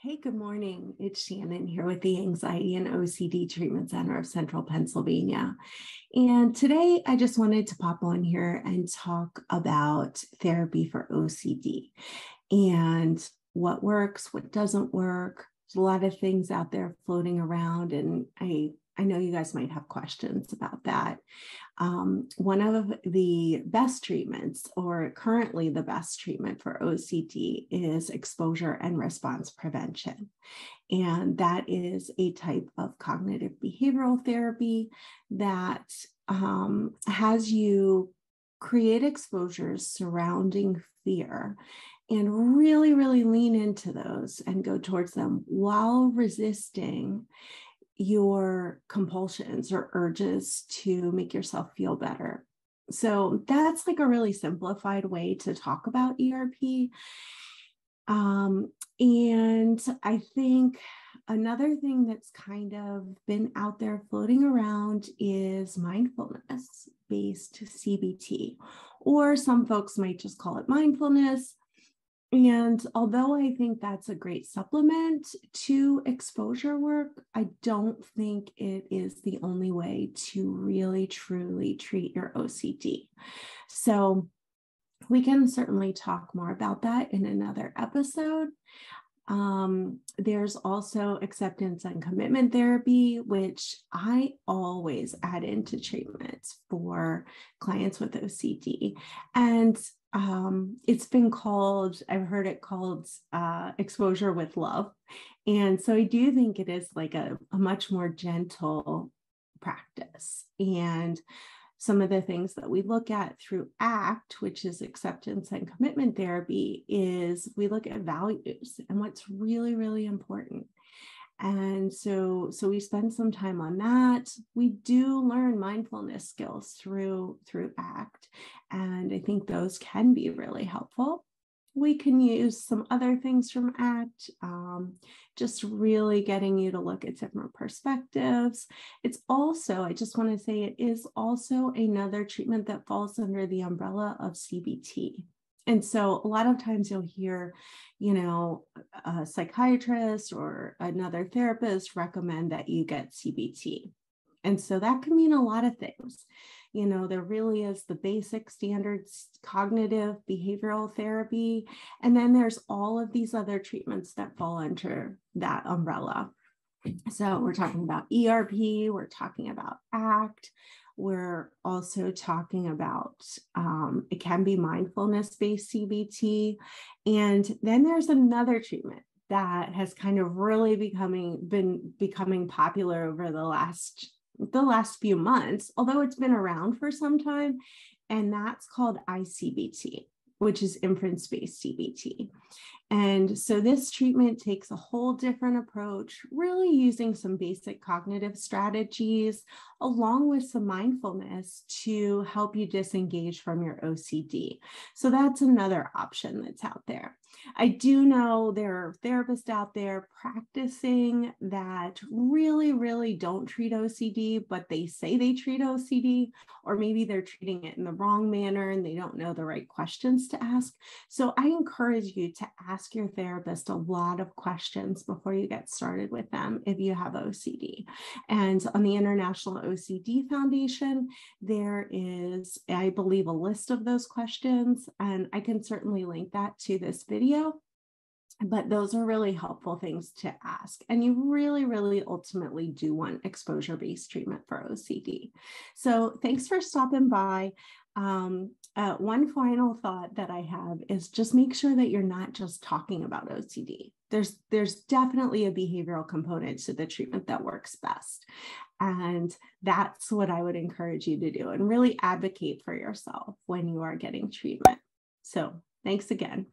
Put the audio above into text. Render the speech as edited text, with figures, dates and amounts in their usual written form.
Hey, good morning. It's Shannon here with the Anxiety and OCD Treatment Center of Central Pennsylvania. And today I just wanted to pop on here and talk about therapy for OCD and what works, what doesn't work. There's a lot of things out there floating around, and I know you guys might have questions about that. One of the best treatments, or currently the best treatment for OCD, is exposure and response prevention. And that is a type of cognitive behavioral therapy that has you create exposures surrounding fear and really, really lean into those and go towards them while resisting your compulsions or urges to make yourself feel better. So that's like a really simplified way to talk about ERP. And I think another thing that's kind of been out there floating around is mindfulness-based CBT, or some folks might just call it mindfulness. And although I think that's a great supplement to exposure work, I don't think it is the only way to really, truly treat your OCD. So we can certainly talk more about that in another episode. There's also acceptance and commitment therapy, which I always add into treatments for clients with OCD. And it's been called, I've heard it called exposure with love. And so I do think it is like a much more gentle practice. And some of the things that we look at through ACT, which is acceptance and commitment therapy, is we look at values and what's really, really important. And so we spend some time on that. We do learn mindfulness skills through ACT, and I think those can be really helpful. We can use some other things from ACT, just really getting you to look at different perspectives. It's also, I just want to say, it is also another treatment that falls under the umbrella of CBT. And so a lot of times you'll hear, a psychiatrist or another therapist recommend that you get CBT. And so that can mean a lot of things. There really is the basic standards, cognitive behavioral therapy. And then there's all of these other treatments that fall under that umbrella. So we're talking about ERP, we're talking about ACT. We're also talking about, it can be mindfulness-based CBT. And then there's another treatment that has kind of really been becoming popular over the last few months, although it's been around for some time, and that's called ICBT, which is inference-based CBT. And so this treatment takes a whole different approach, really using some basic cognitive strategies along with some mindfulness to help you disengage from your OCD. So that's another option that's out there. I do know there are therapists out there practicing that really, really don't treat OCD, but they say they treat OCD, or maybe they're treating it in the wrong manner and they don't know the right questions to ask. So I encourage you to ask your therapist a lot of questions before you get started with them if you have OCD. And on the International OCD Foundation, there is, I believe, a list of those questions, and I can certainly link that to this video. But those are really helpful things to ask. And you really, really ultimately do want exposure-based treatment for OCD. So thanks for stopping by. One final thought that I have is just make sure that you're not just talking about OCD. There's definitely a behavioral component to the treatment that works best. And that's what I would encourage you to do, and really advocate for yourself when you are getting treatment. So thanks again.